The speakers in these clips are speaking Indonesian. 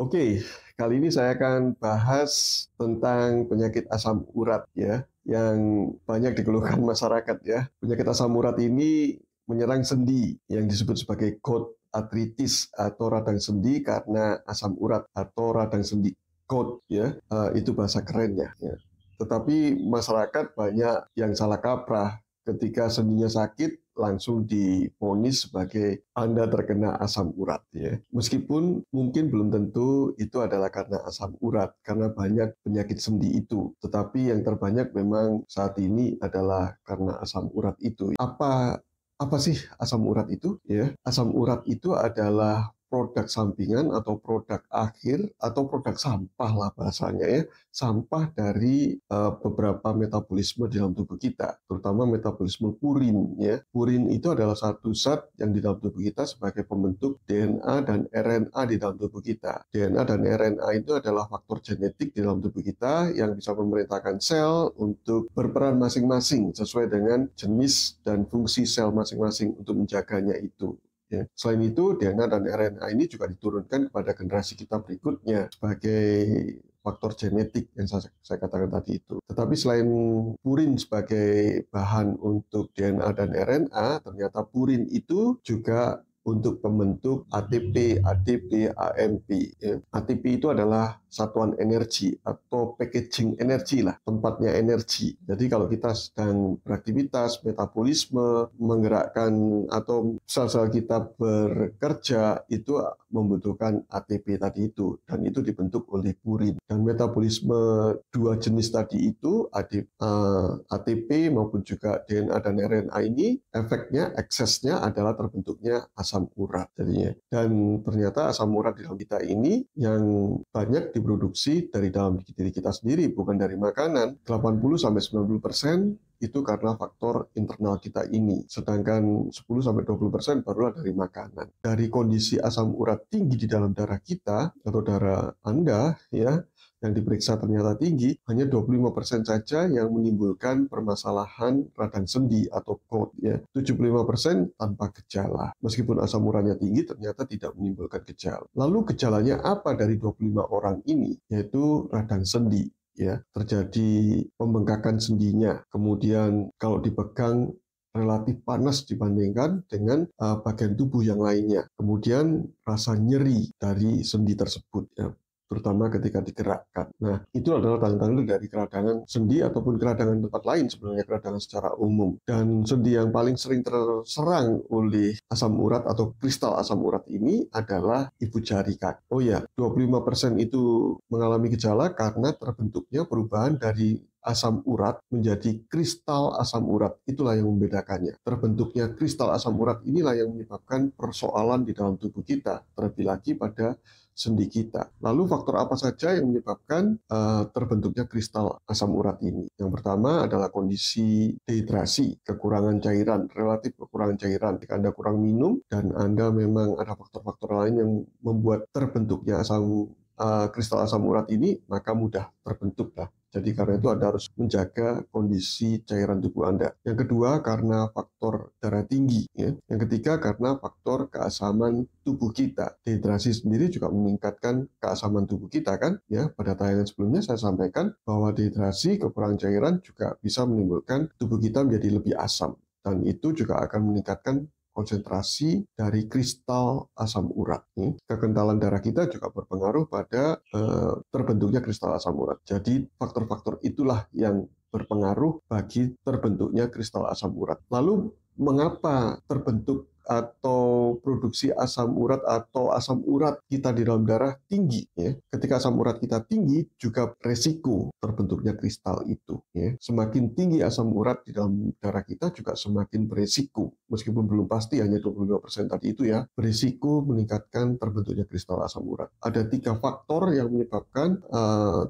Oke, kali ini saya akan bahas tentang penyakit asam urat ya, yang banyak dikeluhkan masyarakat ya. Penyakit asam urat ini menyerang sendi yang disebut sebagai gout arthritis atau radang sendi karena asam urat atau radang sendi gout ya. Itu bahasa kerennya ya. Tetapi masyarakat banyak yang salah kaprah ketika sendinya sakit langsung divonis sebagai Anda terkena asam urat ya. Meskipun mungkin belum tentu itu adalah karena asam urat, karena banyak penyakit sendi itu. Tetapi yang terbanyak memang saat ini adalah karena asam urat itu. Apa sih asam urat itu? Ya, asam urat itu adalah produk sampingan atau produk akhir atau produk sampah lah bahasanya ya, sampah dari beberapa metabolisme di dalam tubuh kita, terutama metabolisme purin ya. Purin itu adalah satu zat yang di dalam tubuh kita sebagai pembentuk DNA dan RNA di dalam tubuh kita. DNA dan RNA itu adalah faktor genetik di dalam tubuh kita yang bisa memerintahkan sel untuk berperan masing-masing sesuai dengan jenis dan fungsi sel masing-masing untuk menjaganya itu. Ya. Selain itu, DNA dan RNA ini juga diturunkan kepada generasi kita berikutnya sebagai faktor genetik yang saya katakan tadi itu. Tetapi selain purin sebagai bahan untuk DNA dan RNA, ternyata purin itu juga untuk pembentuk ATP, ADP, AMP. ATP itu adalah satuan energi atau packaging energi lah, tempatnya energi. Jadi kalau kita sedang beraktivitas, metabolisme, menggerakkan atau sel-sel kita bekerja, itu membutuhkan ATP tadi itu, dan itu dibentuk oleh purin. Dan metabolisme dua jenis tadi itu, ATP maupun juga DNA dan RNA ini, efeknya, eksesnya adalah terbentuknya asam urat jadinya. Dan ternyata asam urat di dalam kita ini yang banyak diproduksi dari dalam diri kita sendiri, bukan dari makanan. 80-90% itu karena faktor internal kita ini. Sedangkan 10-20% barulah dari makanan. Dari kondisi asam urat tinggi di dalam darah kita atau darah Anda ya, yang diperiksa ternyata tinggi, hanya 25% saja yang menimbulkan permasalahan radang sendi atau gout ya. 75% tanpa gejala. Meskipun asam uratnya tinggi ternyata tidak menimbulkan gejala. Lalu gejalanya apa dari 25 orang ini? Yaitu radang sendi ya, terjadi pembengkakan sendinya. Kemudian kalau dipegang relatif panas dibandingkan dengan bagian tubuh yang lainnya. Kemudian rasa nyeri dari sendi tersebut ya, terutama ketika digerakkan. Nah, itu adalah tanda-tanda dari keradangan sendi ataupun keradangan tempat lain, sebenarnya keradangan secara umum. Dan sendi yang paling sering terserang oleh asam urat atau kristal asam urat ini adalah ibu jari kaki. Oh ya, 25% itu mengalami gejala karena terbentuknya perubahan dari asam urat menjadi kristal asam urat. Itulah yang membedakannya. Terbentuknya kristal asam urat inilah yang menyebabkan persoalan di dalam tubuh kita, terlebih lagi pada sendi kita. Lalu faktor apa saja yang menyebabkan terbentuknya kristal asam urat ini? Yang pertama adalah kondisi dehidrasi, kekurangan cairan, relatif kekurangan cairan. Jika Anda kurang minum dan Anda memang ada faktor-faktor lain yang membuat terbentuknya kristal asam urat ini, maka mudah terbentuklah. Jadi karena itu Anda harus menjaga kondisi cairan tubuh Anda. Yang kedua karena faktor darah tinggi. Ya. Yang ketiga karena faktor keasaman tubuh kita. Dehidrasi sendiri juga meningkatkan keasaman tubuh kita kan. Ya, pada tayangan sebelumnya saya sampaikan bahwa dehidrasi, kekurangan cairan juga bisa menimbulkan tubuh kita menjadi lebih asam. Dan itu juga akan meningkatkan konsentrasi dari kristal asam urat. Kekentalan darah kita juga berpengaruh pada terbentuknya kristal asam urat. Jadi faktor-faktor itulah yang berpengaruh bagi terbentuknya kristal asam urat. Lalu mengapa terbentuk atau produksi asam urat atau asam urat kita di dalam darah tinggi ya. Ketika asam urat kita tinggi juga resiko terbentuknya kristal itu ya. Semakin tinggi asam urat di dalam darah kita juga semakin beresiko, meskipun belum pasti hanya 25% tadi itu ya, beresiko meningkatkan terbentuknya kristal asam urat. Ada 3 faktor yang menyebabkan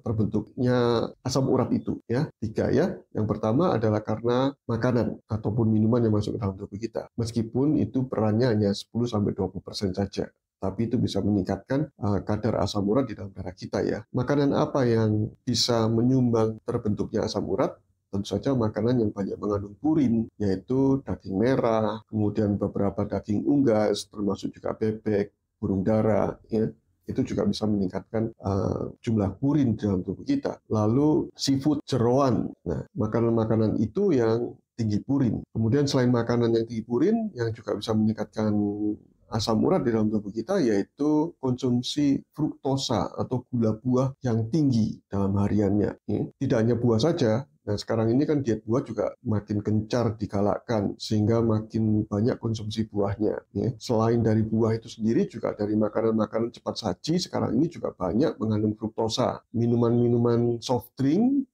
terbentuknya asam urat itu ya. 3 ya. Yang pertama adalah karena makanan ataupun minuman yang masuk ke dalam tubuh kita. Meskipun itu perannya hanya 10-20% saja, tapi itu bisa meningkatkan kadar asam urat di dalam darah kita ya. Makanan apa yang bisa menyumbang terbentuknya asam urat? Tentu saja makanan yang banyak mengandung purin, yaitu daging merah, kemudian beberapa daging unggas, termasuk juga bebek, burung dara, ya. itu juga bisa meningkatkan jumlah purin dalam tubuh kita. Lalu seafood, jeroan, nah makanan-makanan itu yang tinggi purin. Kemudian selain makanan yang tinggi purin, yang juga bisa meningkatkan asam urat di dalam tubuh kita, yaitu konsumsi fruktosa atau gula buah yang tinggi dalam hariannya. Tidak hanya buah saja. Nah, sekarang ini kan diet buah juga makin gencar digalakkan, sehingga makin banyak konsumsi buahnya. Selain dari buah itu sendiri, juga dari makanan-makanan cepat saji, sekarang ini juga banyak mengandung fruktosa. Minuman-minuman soft drink,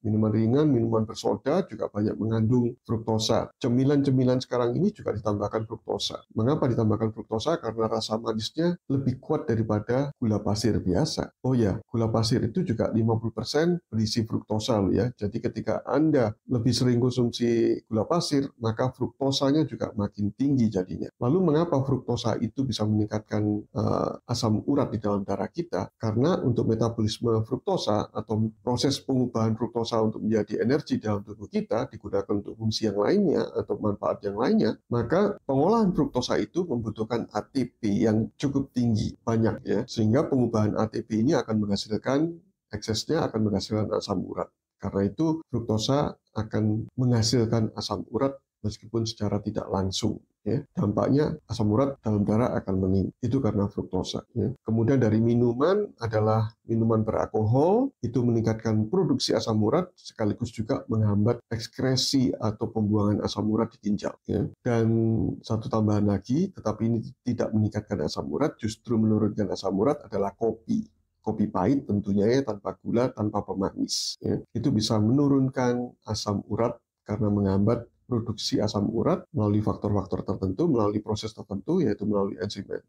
minuman ringan, minuman bersoda juga banyak mengandung fruktosa. Cemilan-cemilan sekarang ini juga ditambahkan fruktosa. Mengapa ditambahkan fruktosa? Karena rasa manisnya lebih kuat daripada gula pasir biasa. Oh ya, gula pasir itu juga 50% berisi fruktosa loh ya. Jadi ketika Anda lebih sering konsumsi gula pasir, maka fruktosanya juga makin tinggi jadinya. Lalu mengapa fruktosa itu bisa meningkatkan asam urat di dalam darah kita? Karena untuk metabolisme fruktosa atau proses pengubahan fruktosa untuk menjadi energi dalam tubuh kita digunakan untuk fungsi yang lainnya atau manfaat yang lainnya, maka pengolahan fruktosa itu membutuhkan ATP yang cukup tinggi, banyak ya, sehingga pengubahan ATP ini akan menghasilkan, eksesnya akan menghasilkan asam urat. Karena itu fruktosa akan menghasilkan asam urat meskipun secara tidak langsung. Dampaknya asam urat dalam darah akan meningkat. Itu karena fruktosa. Kemudian dari minuman adalah minuman beralkohol, itu meningkatkan produksi asam urat sekaligus juga menghambat ekskresi atau pembuangan asam urat di ginjal. Dan satu tambahan lagi, tetapi ini tidak meningkatkan asam urat, justru menurunkan asam urat adalah kopi. Kopi pahit tentunya ya, tanpa gula, tanpa pemanis. Itu bisa menurunkan asam urat karena menghambat produksi asam urat melalui faktor-faktor tertentu, melalui proses tertentu, yaitu melalui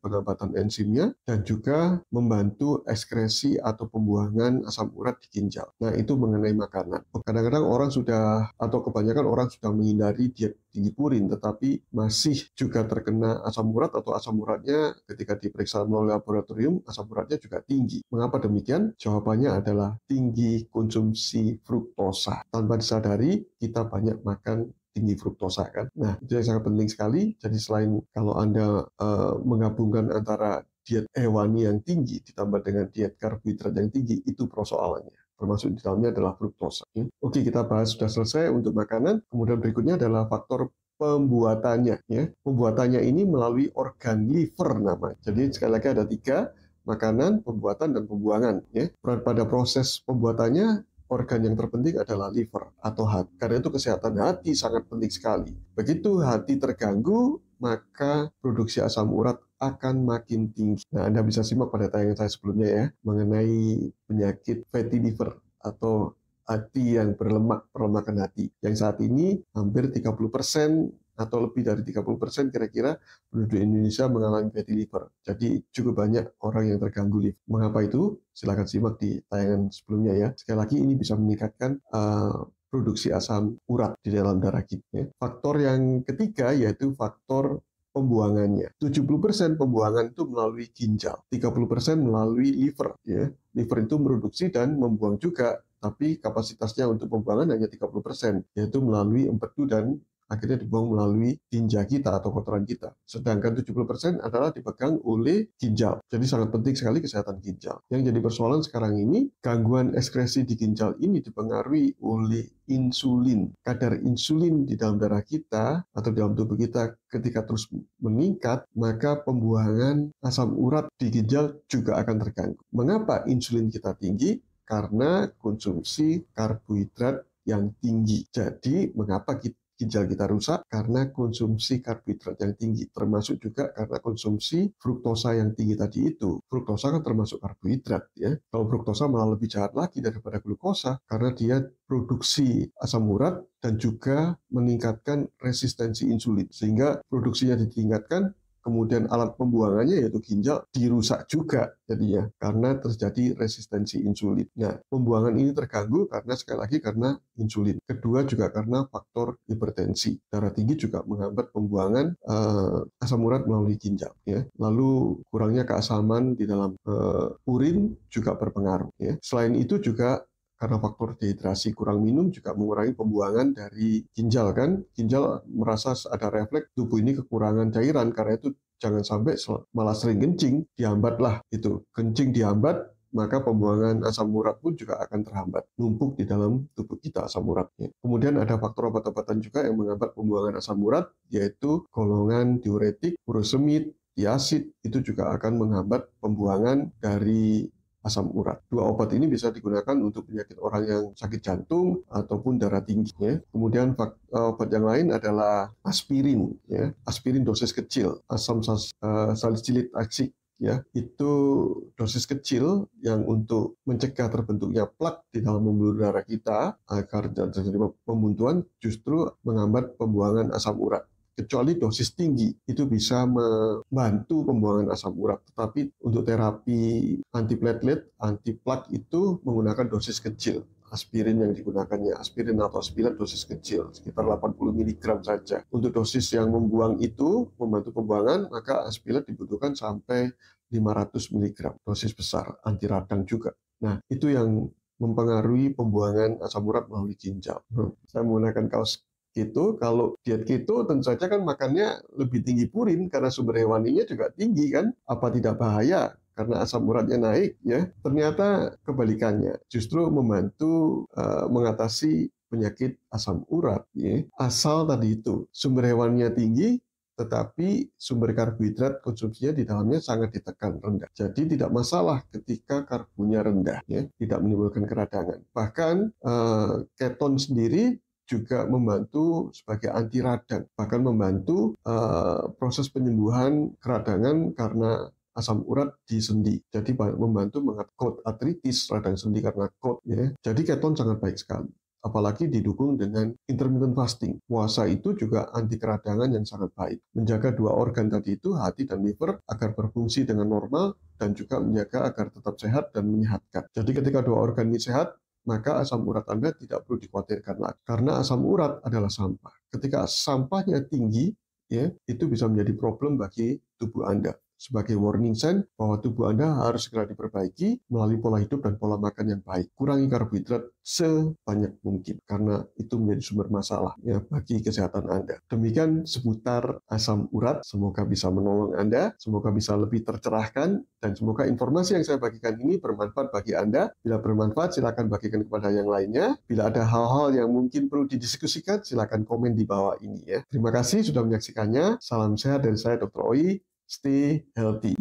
penghambatan enzimnya, dan juga membantu ekskresi atau pembuangan asam urat di ginjal. Nah, itu mengenai makanan. Kadang-kadang orang sudah, atau kebanyakan orang sudah menghindari diet tinggi purin, tetapi masih juga terkena asam urat atau asam uratnya ketika diperiksa melalui laboratorium, asam uratnya juga tinggi. Mengapa demikian? Jawabannya adalah tinggi konsumsi fruktosa. Tanpa disadari, kita banyak makan tinggi fruktosa kan. Nah, itu yang sangat penting sekali. Jadi selain kalau Anda menggabungkan antara diet hewani yang tinggi ditambah dengan diet karbohidrat yang tinggi, itu persoalannya. Termasuk di dalamnya adalah fruktosa. Oke, kita bahas sudah selesai untuk makanan. Kemudian berikutnya adalah faktor pembuatannya. Pembuatannya ini melalui organ liver namanya. Jadi sekali lagi ada 3, makanan, pembuatan, dan pembuangan. Pada proses pembuatannya, organ yang terpenting adalah liver atau hati. Karena itu kesehatan hati sangat penting sekali. Begitu hati terganggu, maka produksi asam urat akan makin tinggi. Nah, Anda bisa simak pada tayangan saya sebelumnya ya, mengenai penyakit fatty liver atau hati yang berlemak, perlemakan hati. Yang saat ini hampir 30% atau lebih dari 30% kira-kira penduduk Indonesia mengalami fatty liver. Jadi cukup banyak orang yang terganggu liver. Mengapa itu? Silakan simak di tayangan sebelumnya ya. Sekali lagi ini bisa meningkatkan produksi asam urat di dalam darah kita. Faktor yang ketiga yaitu faktor pembuangannya. 70% pembuangan itu melalui ginjal, 30% melalui liver. Liver itu produksi dan membuang juga, tapi kapasitasnya untuk pembuangan hanya 30%, yaitu melalui empedu dan akhirnya dibuang melalui tinja kita atau kotoran kita. Sedangkan 70% adalah dipegang oleh ginjal. Jadi sangat penting sekali kesehatan ginjal. Yang jadi persoalan sekarang ini, gangguan ekskresi di ginjal ini dipengaruhi oleh insulin. Kadar insulin di dalam darah kita atau dalam tubuh kita ketika terus meningkat, maka pembuangan asam urat di ginjal juga akan terganggu. Mengapa insulin kita tinggi? Karena konsumsi karbohidrat yang tinggi. Jadi mengapa ginjal kita rusak? Karena konsumsi karbohidrat yang tinggi, termasuk juga karena konsumsi fruktosa yang tinggi tadi itu. Fruktosa kan termasuk karbohidrat ya. Kalau fruktosa malah lebih jahat lagi daripada glukosa, karena dia produksi asam urat dan juga meningkatkan resistensi insulin, sehingga produksinya ditingkatkan. Kemudian alat pembuangannya yaitu ginjal dirusak juga jadinya karena terjadi resistensi insulin. Nah, pembuangan ini terganggu karena sekali lagi karena insulin. Kedua juga karena faktor hipertensi. Darah tinggi juga menghambat pembuangan asam urat melalui ginjal. Lalu kurangnya keasaman di dalam urin juga berpengaruh. Selain itu juga karena faktor dehidrasi, kurang minum juga mengurangi pembuangan dari ginjal kan. Ginjal merasa ada refleks tubuh ini kekurangan cairan, karena itu jangan sampai malah sering kencing, dihambatlah itu. Kencing dihambat, maka pembuangan asam urat pun juga akan terhambat, numpuk di dalam tubuh kita asam uratnya. Kemudian ada faktor obat-obatan juga yang menghambat pembuangan asam urat, yaitu golongan diuretik, furosemid, diasid, itu juga akan menghambat pembuangan dari asam urat. Dua obat ini bisa digunakan untuk penyakit orang yang sakit jantung ataupun darah tinggi. Ya. Kemudian obat yang lain adalah aspirin. Ya. Aspirin dosis kecil, asam salisilik aksik. Ya, itu dosis kecil yang untuk mencegah terbentuknya plak di dalam pembuluh darah kita agar terjadi pembuntuan, justru menghambat pembuangan asam urat. Kecuali dosis tinggi itu bisa membantu pembuangan asam urat. Tetapi untuk terapi antiplatelet, antiplak itu menggunakan dosis kecil. Aspirin yang digunakannya, aspirin atau aspirat dosis kecil, sekitar 80 mg saja. Untuk dosis yang membuang itu, membantu pembuangan, maka aspirat dibutuhkan sampai 500 mg, dosis besar, anti radang juga. Nah, itu yang mempengaruhi pembuangan asam urat melalui ginjal. Saya menggunakan kaos keto. Kalau diet keto tentu saja kan makannya lebih tinggi purin karena sumber hewaninya juga tinggi kan. Apa tidak bahaya karena asam uratnya naik ya? Ternyata kebalikannya, justru membantu mengatasi penyakit asam urat ya. Asal tadi itu sumber hewaninya tinggi, tetapi sumber karbohidrat konsumsinya di dalamnya sangat ditekan, rendah. Jadi tidak masalah ketika karbonya rendah ya, tidak menimbulkan keradangan. Bahkan keton sendiri juga membantu sebagai anti radang, bahkan membantu proses penyembuhan keradangan karena asam urat di sendi. Jadi membantu mengatur artritis, radang sendi karena KOT. Ya. Jadi keton sangat baik sekali. Apalagi didukung dengan intermittent fasting. Puasa itu juga anti keradangan yang sangat baik. Menjaga dua organ tadi itu, hati dan liver, agar berfungsi dengan normal dan juga menjaga agar tetap sehat dan menyehatkan. Jadi ketika dua organ ini sehat, maka asam urat Anda tidak perlu dikhawatirkan lagi. Karena asam urat adalah sampah. Ketika sampahnya tinggi, ya, itu bisa menjadi problem bagi tubuh Anda. Sebagai warning sign bahwa tubuh Anda harus segera diperbaiki melalui pola hidup dan pola makan yang baik. Kurangi karbohidrat sebanyak mungkin, karena itu menjadi sumber masalah ya bagi kesehatan Anda. Demikian seputar asam urat. Semoga bisa menolong Anda, semoga bisa lebih tercerahkan, dan semoga informasi yang saya bagikan ini bermanfaat bagi Anda. Bila bermanfaat, silakan bagikan kepada yang lainnya. Bila ada hal-hal yang mungkin perlu didiskusikan, silakan komen di bawah ini ya. Terima kasih sudah menyaksikannya. Salam sehat dari saya, Dr. Oi. Stay healthy.